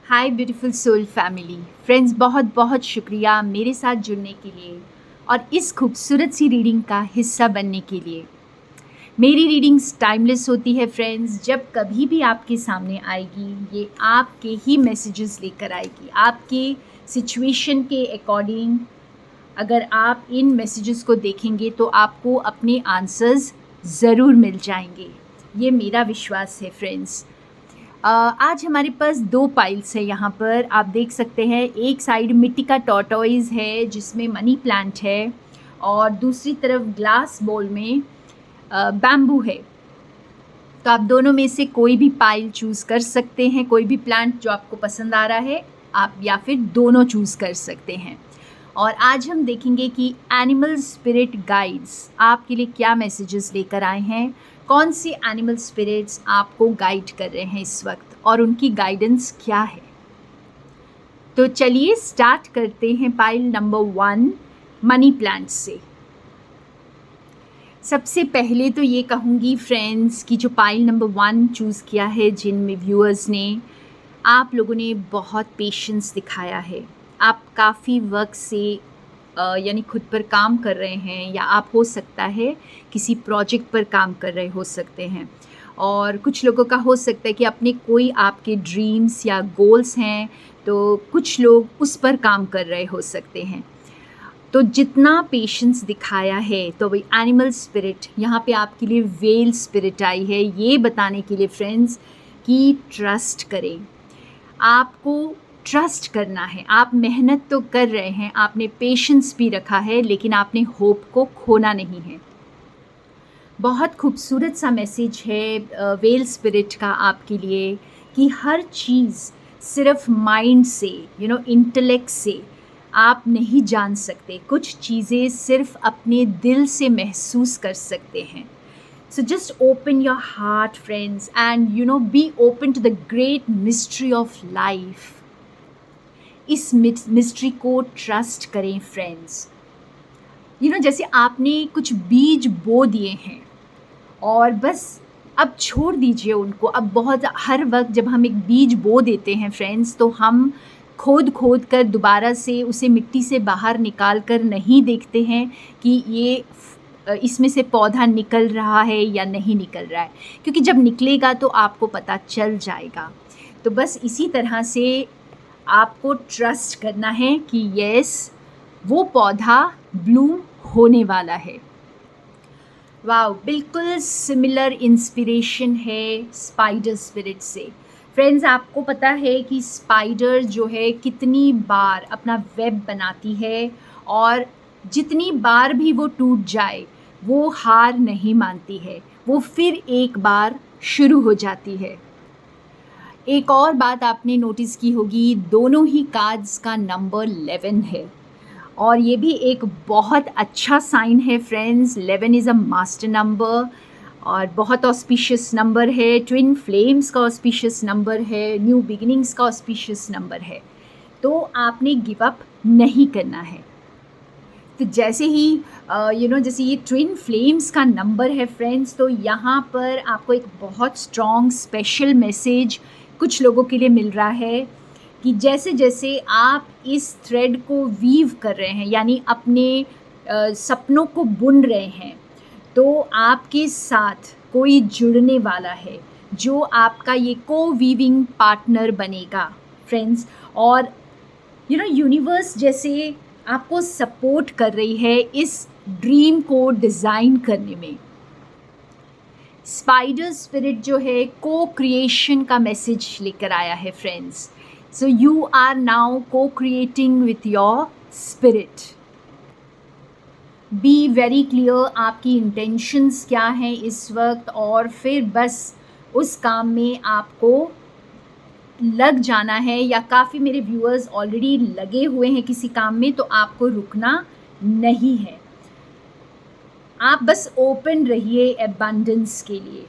हाय beautiful soul family friends, बहुत बहुत शुक्रिया मेरे साथ जुड़ने के लिए और इस खूबसूरत सी रीडिंग का हिस्सा बनने के लिए। मेरी रीडिंग्स टाइमलेस होती है फ्रेंड्स। जब कभी भी आपके सामने आएगी ये आपके ही मैसेजेस लेकर आएगी, आपके सिचुएशन के अकॉर्डिंग। अगर आप इन मैसेजेस को देखेंगे तो आपको अपने आंसर्स ज़रूर मिल जाएंगे, ये मेरा विश्वास है फ्रेंड्स। आज हमारे पास दो पाइल्स है। यहाँ पर आप देख सकते हैं, एक साइड मिट्टी का टॉर्टोइज है जिसमें मनी प्लांट है और दूसरी तरफ ग्लास बोल में बैम्बू है। तो आप दोनों में से कोई भी पाइल चूज़ कर सकते हैं, कोई भी प्लांट जो आपको पसंद आ रहा है आप, या फिर दोनों चूज़ कर सकते हैं। और आज हम देखेंगे कि एनिमल स्पिरिट गाइड्स आपके लिए क्या मैसेजेस लेकर आए हैं, कौन सी एनिमल स्पिरिट्स आपको गाइड कर रहे हैं इस वक्त और उनकी गाइडेंस क्या है। तो चलिए स्टार्ट करते हैं पाइल नंबर 1 मनी प्लांट से। सबसे पहले तो ये कहूँगी फ्रेंड्स कि जो पाइल नंबर 1 चूज़ किया है, जिन व्यूअर्स ने, आप लोगों ने बहुत पेशेंस दिखाया है। आप काफ़ी वक्त से यानी खुद पर काम कर रहे हैं, या आप हो सकता है किसी प्रोजेक्ट पर काम कर रहे हो सकते हैं। और कुछ लोगों का हो सकता है कि अपने कोई आपके ड्रीम्स या गोल्स हैं, तो कुछ लोग उस पर काम कर रहे हो सकते हैं। तो जितना पेशेंस दिखाया है, तो वही एनिमल स्पिरिट यहाँ पे आपके लिए वेल स्पिरिट आई है, ये बताने के लिए फ्रेंड्स कि ट्रस्ट करें। आपको ट्रस्ट करना है। आप मेहनत तो कर रहे हैं, आपने पेशेंस भी रखा है, लेकिन आपने होप को खोना नहीं है। बहुत खूबसूरत सा मैसेज है वेल स्पिरिट का आपके लिए कि हर चीज़ सिर्फ माइंड से, इंटेलेक्ट से आप नहीं जान सकते। कुछ चीज़ें सिर्फ अपने दिल से महसूस कर सकते हैं। So just open your heart, friends, and be open to the great mystery of life. इस मिस्ट्री को ट्रस्ट करें फ्रेंड्स। जैसे आपने कुछ बीज बो दिए हैं और बस अब छोड़ दीजिए उनको। अब बहुत हर वक्त जब हम एक बीज बो देते हैं फ्रेंड्स, तो हम खोद खोद कर दोबारा से उसे मिट्टी से बाहर निकाल कर नहीं देखते हैं कि ये इसमें से पौधा निकल रहा है या नहीं निकल रहा है, क्योंकि जब निकलेगा तो आपको पता चल जाएगा। तो बस इसी तरह से आपको ट्रस्ट करना है कि यस, वो पौधा ब्लूम होने वाला है। वाओ, बिल्कुल सिमिलर इंस्पिरेशन है स्पाइडर स्पिरिट से। फ्रेंड्स, आपको पता है कि स्पाइडर जो है कितनी बार अपना वेब बनाती है, और जितनी बार भी वो टूट जाए वो हार नहीं मानती है, वो फिर एक बार शुरू हो जाती है। एक और बात आपने नोटिस की होगी, दोनों ही कार्ड्स का नंबर 11 है, और ये भी एक बहुत अच्छा साइन है friends. 11 is a master number और बहुत ऑस्पिशियस नंबर है। ट्विन फ्लेम्स का ऑस्पिशियस नंबर है, न्यू बिगिनिंग्स का ऑस्पिशियस नंबर है। तो आपने गिव अप नहीं करना है। तो जैसे ही जैसे ये ट्विन फ्लेम्स का नंबर है फ्रेंड्स, तो यहाँ पर आपको एक बहुत स्ट्रॉन्ग स्पेशल मैसेज कुछ लोगों के लिए मिल रहा है कि जैसे जैसे आप इस थ्रेड को वीव कर रहे हैं, यानी अपने सपनों को बुन रहे हैं, तो आपके साथ कोई जुड़ने वाला है जो आपका ये को वीविंग पार्टनर बनेगा फ्रेंड्स। और यूनिवर्स जैसे आपको सपोर्ट कर रही है इस ड्रीम को डिज़ाइन करने में। स्पाइडर स्पिरिट जो है को क्रिएशन का मैसेज लेकर आया है friends. So you are now co creating with your spirit. Be very clear, आपकी इंटेंशंस क्या हैं इस वक्त, और फिर बस उस काम में आपको लग जाना है। या काफ़ी मेरे व्यूअर्स ऑलरेडी लगे हुए हैं किसी काम में, तो आपको रुकना नहीं है। आप बस ओपन रहिए एबंडेंस के लिए।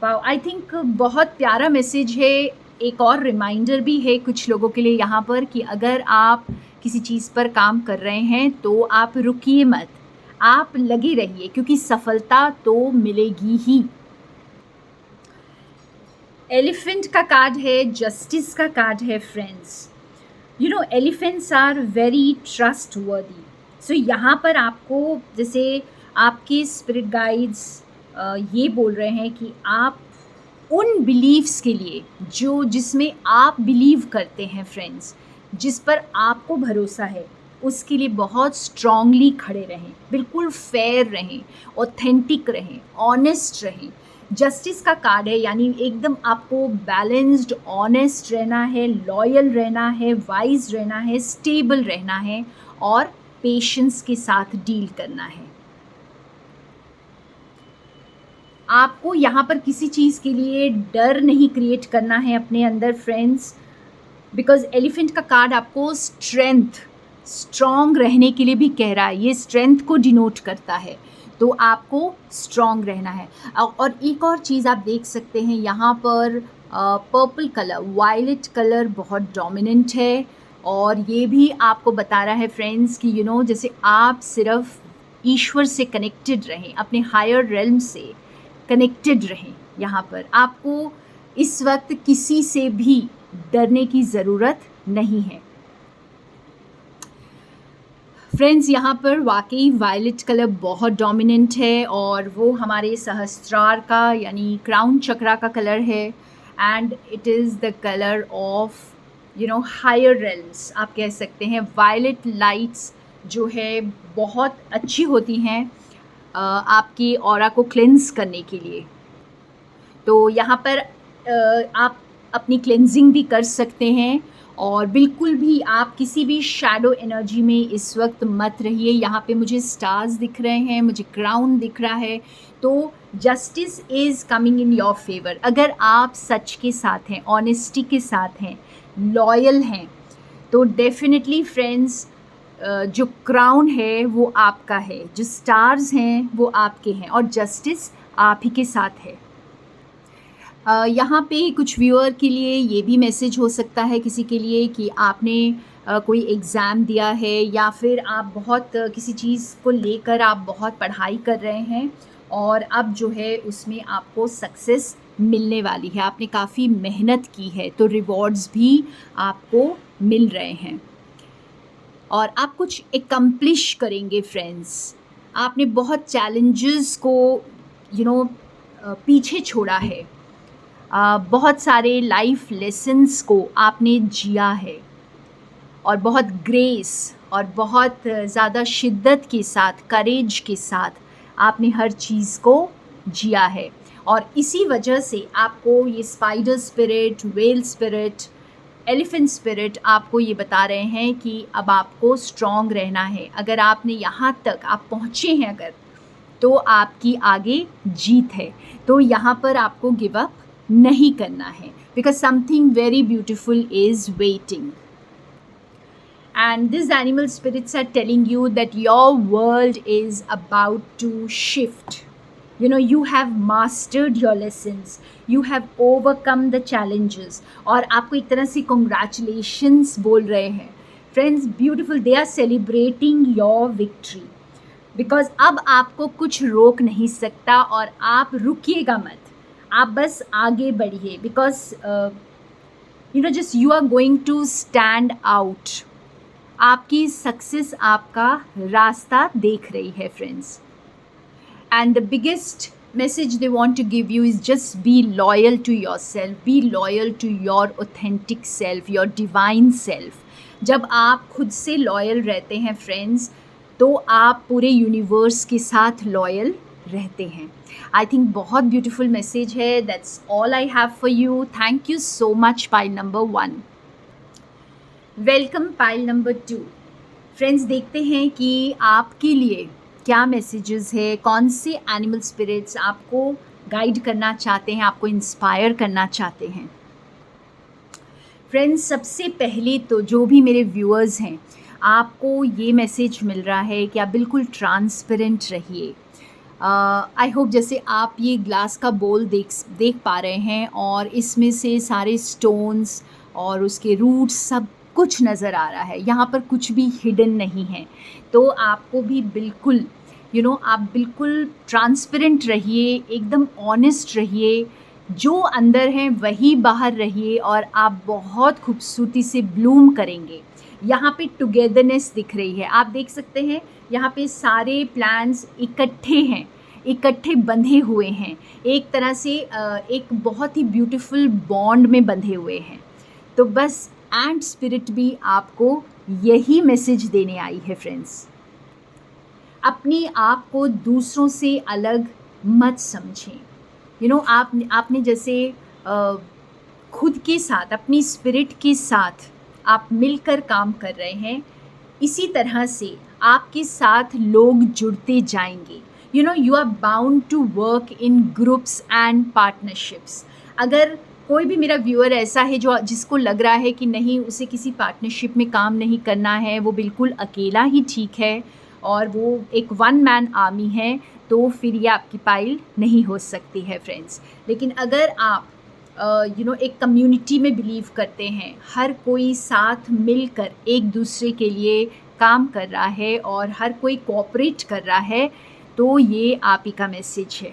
वाओ, आई थिंक बहुत प्यारा मैसेज है। एक और रिमाइंडर भी है कुछ लोगों के लिए यहाँ पर कि अगर आप किसी चीज़ पर काम कर रहे हैं तो आप रुकिए मत, आप लगे रहिए, क्योंकि सफलता तो मिलेगी ही। एलिफेंट का कार्ड है, जस्टिस का कार्ड है friends. You know elephants are very trustworthy. So यहाँ पर आपको जैसे आपके स्पिरिट गाइड्स ये बोल रहे हैं कि आप उन बिलीव्स के लिए जो जिसमें आप बिलीव करते हैं फ्रेंड्स, जिस पर आपको भरोसा है, उसके लिए बहुत स्ट्रांगली खड़े रहें, बिल्कुल फेयर रहें, ऑथेंटिक रहें, ऑनेस्ट रहें। जस्टिस का कार्ड है, यानी एकदम आपको बैलेंस्ड, ऑनेस्ट रहना है, लॉयल रहना है, वाइज रहना है, स्टेबल रहना है और पेशेंस के साथ डील करना है। आपको यहाँ पर किसी चीज़ के लिए डर नहीं क्रिएट करना है अपने अंदर फ्रेंड्स, बिकॉज एलिफेंट का कार्ड आपको स्ट्रेंथ, स्ट्रॉन्ग रहने के लिए भी कह रहा है। ये स्ट्रेंथ को डिनोट करता है, तो आपको स्ट्रॉन्ग रहना है। और एक और चीज़ आप देख सकते हैं यहाँ पर पर्पल कलर, वायलेट कलर बहुत डोमिनेंट है और ये भी आपको बता रहा है फ्रेंड्स कि यू नो जैसे आप सिर्फ ईश्वर से कनेक्टेड रहें, अपने हायर रेल्म से कनेक्टेड रहें। यहाँ पर आपको इस वक्त किसी से भी डरने की ज़रूरत नहीं है फ्रेंड्स। यहाँ पर वाकई वायलेट कलर बहुत डोमिनेंट है और वो हमारे सहस्त्रार का यानी क्राउन चक्रा का कलर है and it is the colour of you know higher realms. आप कह सकते हैं वायलेट लाइट्स जो है बहुत अच्छी होती हैं आपकी ऑरा को क्लेंस करने के लिए। तो यहाँ पर आप अपनी क्लेंजिंग भी कर सकते हैं और बिल्कुल भी आप किसी भी शैडो एनर्जी में इस वक्त मत रहिए। यहाँ पे मुझे स्टार्स दिख रहे हैं, मुझे क्राउन दिख रहा है, तो justice is coming in your favour. अगर आप सच के साथ हैं, ऑनेस्टी के साथ हैं, लॉयल हैं, तो डेफिनेटली फ्रेंड्स जो क्राउन है वो आपका है, जो स्टार्स हैं वो आपके हैं और जस्टिस आप ही के साथ है। यहाँ पे कुछ व्यूअर के लिए ये भी मैसेज हो सकता है किसी के लिए कि आपने कोई एग्ज़ाम दिया है या फिर आप बहुत किसी चीज़ को लेकर आप बहुत पढ़ाई कर रहे हैं और अब जो है उसमें आपको सक्सेस मिलने वाली है। आपने काफ़ी मेहनत की है तो रिवॉर्ड्स भी आपको मिल रहे हैं और आप कुछ एकम्प्लिश करेंगे फ्रेंड्स। आपने बहुत चैलेंजेस को पीछे छोड़ा है, बहुत सारे लाइफ लेसन्स को आपने जिया है और बहुत ग्रेस और बहुत ज़्यादा शिद्दत के साथ, करेज के साथ आपने हर चीज़ को जिया है और इसी वजह से आपको ये spider spirit, well spirit, elephant spirit आपको ये बता रहे हैं कि अब आपको स्ट्रॉन्ग रहना है। अगर आपने यहाँ तक आप पहुँचे हैं अगर, तो आपकी आगे जीत है। तो यहाँ पर आपको गिव अप नहीं करना है because something very beautiful is waiting. And these animal spirits are telling you that your world is about to shift. You know, you have mastered your lessons. You have overcome the challenges. और आपको एक तरह से congratulations बोल रहे हैं. Friends, beautiful. They are celebrating your victory. Because अब आपको कुछ रोक नहीं सकता और आप रुकिएगा मत. आप बस आगे बढ़िए. Because, just you are going to stand out. आपकी सक्सेस आपका रास्ता देख रही है friends. And the biggest message they want to give you is just be loyal to your self, be loyal to your authentic self, your divine self. जब आप खुद से लॉयल रहते हैं फ्रेंड्स, तो आप पूरे यूनिवर्स के साथ लॉयल रहते हैं। आई थिंक बहुत ब्यूटिफुल मैसेज है। That's all I have for you. Thank you so much pile number 1। Welcome pile number 2। Friends, देखते हैं कि आपके लिए क्या मैसेजेस है, कौन से एनिमल स्पिरिट्स आपको गाइड करना चाहते हैं, आपको इंस्पायर करना चाहते हैं। फ्रेंड्स, सबसे पहले तो जो भी मेरे व्यूअर्स हैं, आपको ये मैसेज मिल रहा है कि आप बिल्कुल ट्रांसपेरेंट रहिए। आई होप जैसे आप ये ग्लास का बोल देख पा रहे हैं और इसमें से सारे स्टोन्स और उसके रूट्स सब कुछ नज़र आ रहा है। यहाँ पर कुछ भी हिडन नहीं है। तो आपको भी बिल्कुल आप बिल्कुल ट्रांसपेरेंट रहिए, एकदम ऑनेस्ट रहिए जो अंदर हैं वही बाहर रहिए और आप बहुत खूबसूरती से ब्लूम करेंगे। यहाँ पे टुगेदरनेस दिख रही है, आप देख सकते हैं यहाँ पे सारे प्लांट्स इकट्ठे हैं, इकट्ठे बंधे हुए हैं, एक तरह से एक बहुत ही ब्यूटीफुल बॉन्ड में बंधे हुए हैं। तो बस एंड स्पिरिट भी आपको यही मैसेज देने आई है फ्रेंड्स। अपने आप को दूसरों से अलग मत समझें। आपने जैसे अ, खुद के साथ, अपनी स्पिरिट के साथ आप मिलकर काम कर रहे हैं, इसी तरह से आपके साथ लोग जुड़ते जाएंगे। You are bound to work in groups and partnerships. अगर कोई भी मेरा व्यूअर ऐसा है जो जिसको लग रहा है कि नहीं, उसे किसी पार्टनरशिप में काम नहीं करना है, वो बिल्कुल अकेला ही ठीक है और वो एक वन मैन आर्मी है, तो फिर ये आपकी पाइल नहीं हो सकती है फ्रेंड्स। लेकिन अगर आप एक कम्युनिटी में बिलीव करते हैं, हर कोई साथ मिलकर एक दूसरे के लिए काम कर रहा है और हर कोई कोऑपरेट कर रहा है, तो ये आप ही का मैसेज है।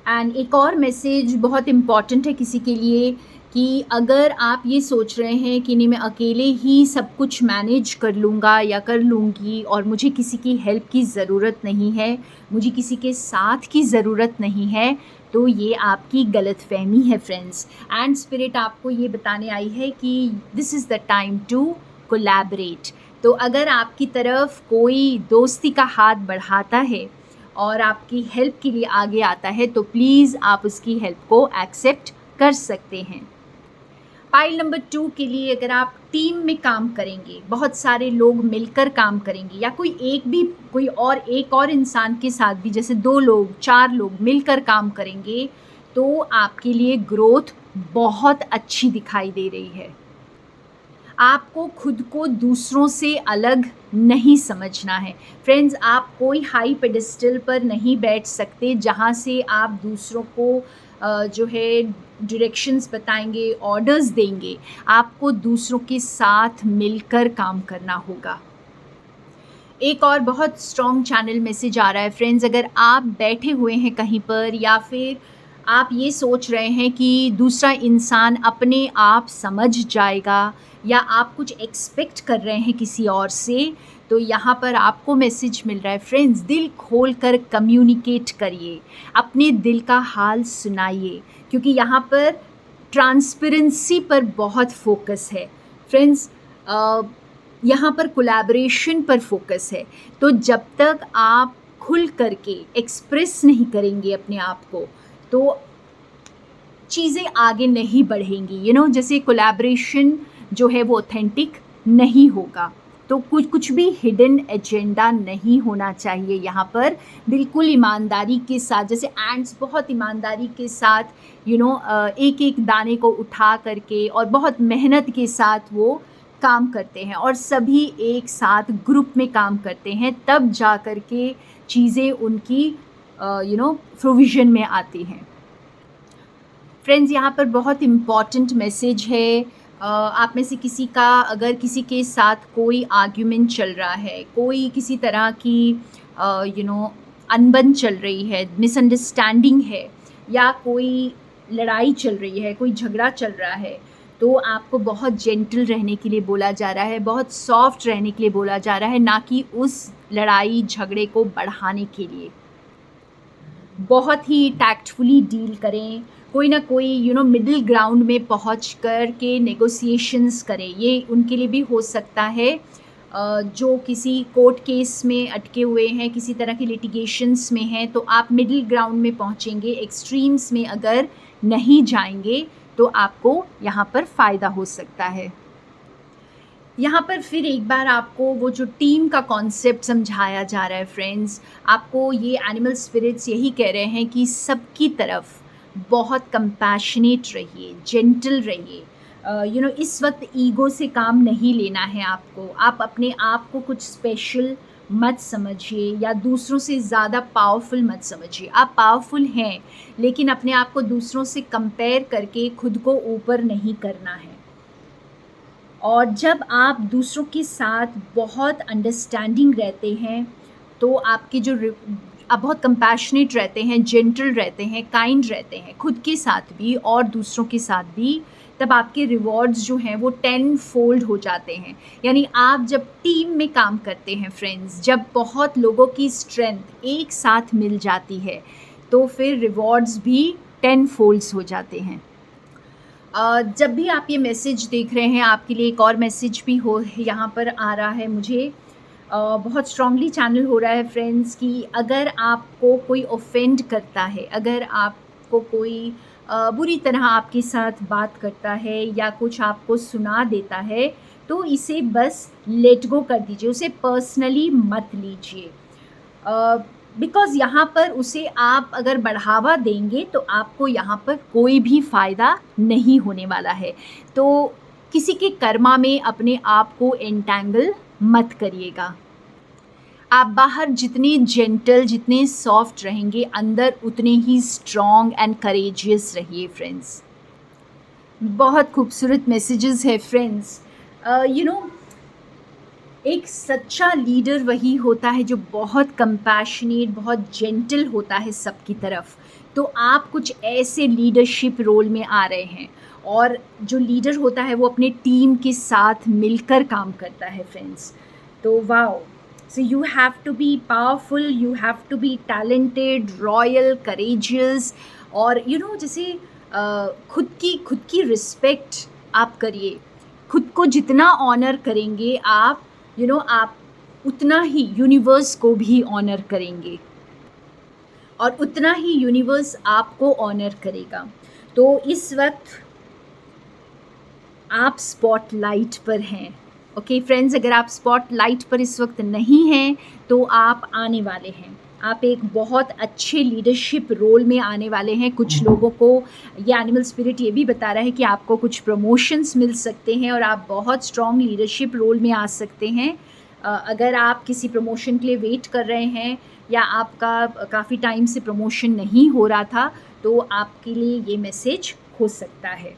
एंड एक और मैसेज बहुत इम्पॉर्टेंट है किसी के लिए कि अगर आप ये सोच रहे हैं कि नहीं, मैं अकेले ही सब कुछ मैनेज कर लूँगा या कर लूँगी और मुझे किसी की हेल्प की ज़रूरत नहीं है, मुझे किसी के साथ की ज़रूरत नहीं है, तो ये आपकी गलतफहमी है फ्रेंड्स। एंड स्पिरिट आपको ये बताने आई है कि this is the time to collaborate. तो अगर आपकी तरफ कोई दोस्ती का हाथ बढ़ाता है और आपकी हेल्प के लिए आगे आता है, तो प्लीज़ आप उसकी हेल्प को एक्सेप्ट कर सकते हैं। पाइल नंबर 2 के लिए अगर आप टीम में काम करेंगे, बहुत सारे लोग मिलकर काम करेंगे या कोई एक और इंसान के साथ भी, जैसे 2 लोग 4 लोग मिलकर काम करेंगे, तो आपके लिए ग्रोथ बहुत अच्छी दिखाई दे रही है। आपको खुद को दूसरों से अलग नहीं समझना है फ्रेंड्स। आप कोई हाई पेडिस्टल पर नहीं बैठ सकते जहाँ से आप दूसरों को जो है डायरेक्शंस बताएंगे, ऑर्डर्स देंगे। आपको दूसरों के साथ मिलकर काम करना होगा। एक और बहुत स्ट्रॉन्ग चैनल मैसेज आ रहा है फ्रेंड्स, अगर आप बैठे हुए हैं कहीं पर या फिर आप ये सोच रहे हैं कि दूसरा इंसान अपने आप समझ जाएगा या आप कुछ एक्सपेक्ट कर रहे हैं किसी और से, तो यहाँ पर आपको मैसेज मिल रहा है फ्रेंड्स, दिल खोल कर कम्युनिकेट करिए, अपने दिल का हाल सुनाइए, क्योंकि यहाँ पर ट्रांसपेरेंसी पर बहुत फोकस है फ्रेंड्स। यहाँ पर कोलैबोरेशन पर फोकस है। तो जब तक आप खुल करके एक्सप्रेस नहीं करेंगे अपने आप को, तो चीज़ें आगे नहीं बढ़ेंगी। जैसे कोलैबोरेशन जो है वो ऑथेंटिक नहीं होगा, तो कुछ भी हिडन एजेंडा नहीं होना चाहिए। यहाँ पर बिल्कुल ईमानदारी के साथ, जैसे एंड्स बहुत ईमानदारी के साथ एक एक दाने को उठा करके और बहुत मेहनत के साथ वो काम करते हैं और सभी एक साथ ग्रुप में काम करते हैं, तब जा कर के चीज़ें उनकी प्रोविज़न में आती हैं। फ्रेंड्स, यहाँ पर बहुत इम्पॉर्टेंट मैसेज है। आप में से किसी का अगर किसी के साथ कोई आर्ग्यूमेंट चल रहा है, कोई किसी तरह की अनबन चल रही है, मिसअंडरस्टैंडिंग है या कोई लड़ाई चल रही है, कोई झगड़ा चल रहा है, तो आपको बहुत जेंटल रहने के लिए बोला जा रहा है, बहुत सॉफ्ट रहने के लिए बोला जा रहा है, ना कि उस लड़ाई झगड़े को बढ़ाने के लिए। बहुत ही टैक्टफुली डील करें, कोई ना कोई मिडिल ग्राउंड में पहुंच कर के नेगोशिएशंस करें। ये उनके लिए भी हो सकता है जो किसी कोर्ट केस में अटके हुए हैं, किसी तरह के लिटिगेशंस में हैं, तो आप मिडिल ग्राउंड में पहुंचेंगे। एक्सट्रीम्स में अगर नहीं जाएंगे तो आपको यहाँ पर फ़ायदा हो सकता है। यहाँ पर फिर एक बार आपको वो जो टीम का कॉन्सेप्ट समझाया जा रहा है फ्रेंड्स, आपको ये एनिमल स्पिरिट्स यही कह रहे हैं कि सबकी तरफ बहुत कंपैशनेट रहिए, जेंटल रहिए। इस वक्त ईगो से काम नहीं लेना है आपको। आप अपने आप को कुछ स्पेशल मत समझिए या दूसरों से ज़्यादा पावरफुल मत समझिए। आप पावरफुल हैं, लेकिन अपने आप को दूसरों से कंपेयर करके खुद को ऊपर नहीं करना है। और जब आप दूसरों के साथ बहुत अंडरस्टैंडिंग रहते हैं, तो आपके जो आप बहुत कंपैशनेट रहते हैं, जेंटल रहते हैं, काइंड रहते हैं, खुद के साथ भी और दूसरों के साथ भी, तब आपके रिवॉर्ड्स जो हैं वो 10 फोल्ड हो जाते हैं। यानी आप जब टीम में काम करते हैं फ्रेंड्स, जब बहुत लोगों की स्ट्रेंथ एक साथ मिल जाती है, तो फिर रिवॉर्ड्स भी 10 फोल्ड्स हो जाते हैं। जब भी आप ये मैसेज देख रहे हैं, आपके लिए एक और मैसेज भी हो यहाँ पर आ रहा है मुझे, बहुत स्ट्रांगली चैनल हो रहा है फ्रेंड्स, कि अगर आपको कोई ऑफेंड करता है, अगर आपको कोई बुरी तरह आपके साथ बात करता है या कुछ आपको सुना देता है, तो इसे बस लेट गो कर दीजिए, उसे पर्सनली मत लीजिए। बिकॉज़ यहाँ पर उसे आप अगर बढ़ावा देंगे तो आपको यहाँ पर कोई भी फ़ायदा नहीं होने वाला है। तो किसी के कर्मा में अपने आप को एंटैंगल मत करिएगा। आप बाहर जितने जेंटल, जितने सॉफ्ट रहेंगे, अंदर उतने ही स्ट्रॉन्ग एंड करेजियस रहिए फ्रेंड्स। बहुत खूबसूरत मैसेजेस है फ्रेंड्स। एक सच्चा लीडर वही होता है जो बहुत कंपैशनेट, बहुत जेंटल होता है सबकी तरफ। तो आप कुछ ऐसे लीडरशिप रोल में आ रहे हैं, और जो लीडर होता है वो अपने टीम के साथ मिलकर काम करता है फ्रेंड्स। तो wow, so you have to be powerful, you have to be talented, royal, courageous, और जैसे खुद की रिस्पेक्ट आप करिए। खुद को जितना ऑनर करेंगे आप, आप उतना ही यूनिवर्स को भी ऑनर करेंगे, और उतना ही यूनिवर्स आपको ऑनर करेगा। तो इस वक्त आप स्पॉटलाइट पर हैं। ओके फ्रेंड्स, अगर आप स्पॉटलाइट पर इस वक्त नहीं हैं तो आप आने वाले हैं, आप एक बहुत अच्छे लीडरशिप रोल में आने वाले हैं। कुछ लोगों को ये एनिमल स्पिरिट ये भी बता रहा है कि आपको कुछ प्रमोशंस मिल सकते हैं और आप बहुत स्ट्रॉन्ग लीडरशिप रोल में आ सकते हैं। अगर आप किसी प्रमोशन के लिए वेट कर रहे हैं या आपका काफ़ी टाइम से प्रमोशन नहीं हो रहा था, तो आपके लिए ये मैसेज हो सकता है।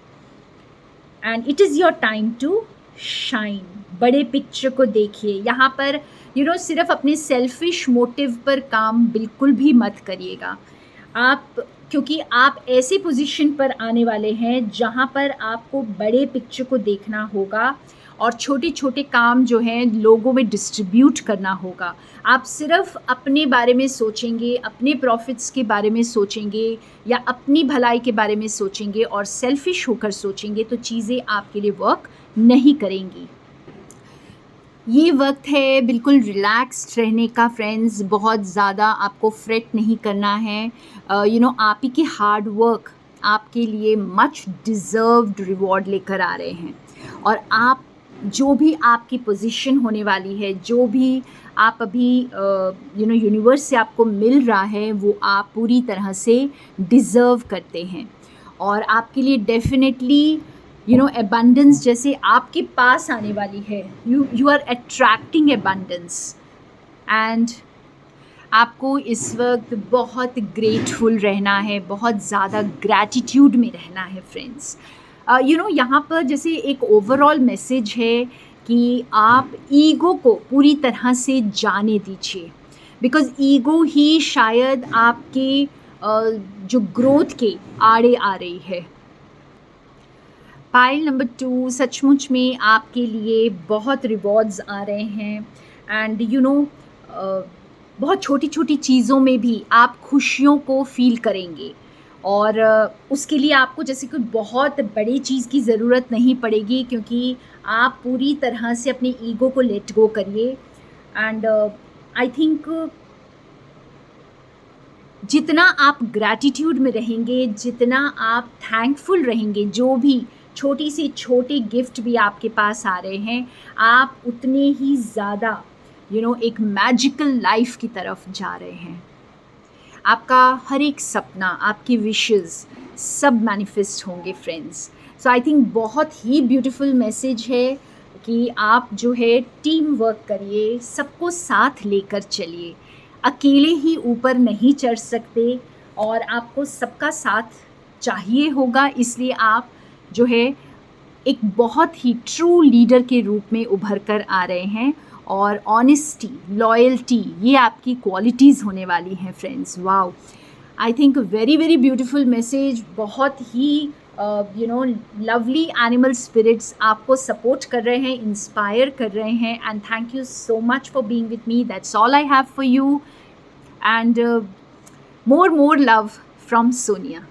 And it is your time to shine. बड़े पिक्चर को देखिए। यहाँ पर सिर्फ अपने सेल्फिश मोटिव पर काम बिल्कुल भी मत करिएगा आप, क्योंकि आप ऐसे पोजीशन पर आने वाले हैं जहाँ पर आपको बड़े पिक्चर को देखना होगा और छोटे छोटे काम जो हैं लोगों में डिस्ट्रीब्यूट करना होगा। आप सिर्फ अपने बारे में सोचेंगे, अपने प्रॉफिट्स के बारे में सोचेंगे या अपनी भलाई के बारे में सोचेंगे और सेल्फिश होकर सोचेंगे, तो चीज़ें आपके लिए वर्क नहीं करेंगी। ये वक्त है बिल्कुल रिलैक्स्ड रहने का फ्रेंड्स। बहुत ज़्यादा आपको फ्रेट नहीं करना है। आप ही के हार्ड वर्क आपके लिए मच डिज़र्व्ड रिवॉर्ड लेकर आ रहे हैं, और आप जो भी आपकी पोजीशन होने वाली है, जो भी आप अभी यूनिवर्स से आपको मिल रहा है, वो आप पूरी तरह से डिज़र्व करते हैं। और आपके लिए डेफिनेटली एबंडेंस जैसे आपके पास आने वाली है। You are attracting abundance, and आपको इस वक्त बहुत ग्रेटफुल रहना है, बहुत ज़्यादा ग्रैटिट्यूड में रहना है फ्रेंड्स। यहाँ पर जैसे एक ओवरऑल मैसेज है कि आप ईगो को पूरी तरह से जाने दीजिए, बिकॉज़ ईगो ही शायद आपके जो ग्रोथ के आड़े आ रही है। पाइल नंबर 2, सचमुच में आपके लिए बहुत रिवॉर्ड्स आ रहे हैं, एंड बहुत छोटी छोटी चीज़ों में भी आप खुशियों को फील करेंगे, और उसके लिए आपको जैसे कोई बहुत बड़ी चीज़ की ज़रूरत नहीं पड़ेगी, क्योंकि आप पूरी तरह से अपने ईगो को लेट गो करिए। एंड आई थिंक जितना आप ग्रैटिट्यूड में रहेंगे, जितना आप थैंकफुल रहेंगे, जो भी छोटी से छोटे गिफ्ट भी आपके पास आ रहे हैं, आप उतने ही ज़्यादा एक मैजिकल लाइफ की तरफ जा रहे हैं। आपका हर एक सपना, आपकी विशेस सब मैनिफेस्ट होंगे फ्रेंड्स। सो आई थिंक बहुत ही ब्यूटीफुल मैसेज है कि आप जो है टीम वर्क करिए, सबको साथ लेकर चलिए। अकेले ही ऊपर नहीं चढ़ सकते, और आपको सबका साथ चाहिए होगा। इसलिए आप जो है एक बहुत ही ट्रू लीडर के रूप में उभर कर आ रहे हैं, और ऑनेस्टी, लॉयल्टी, ये आपकी क्वालिटीज़ होने वाली हैं friends. Wow, I think very very beautiful message. बहुत ही लवली एनिमल स्पिरिट्स आपको सपोर्ट कर रहे हैं, इंस्पायर कर रहे हैं. And thank you so much for being with me. That's all I have for you. And more love from Sonia.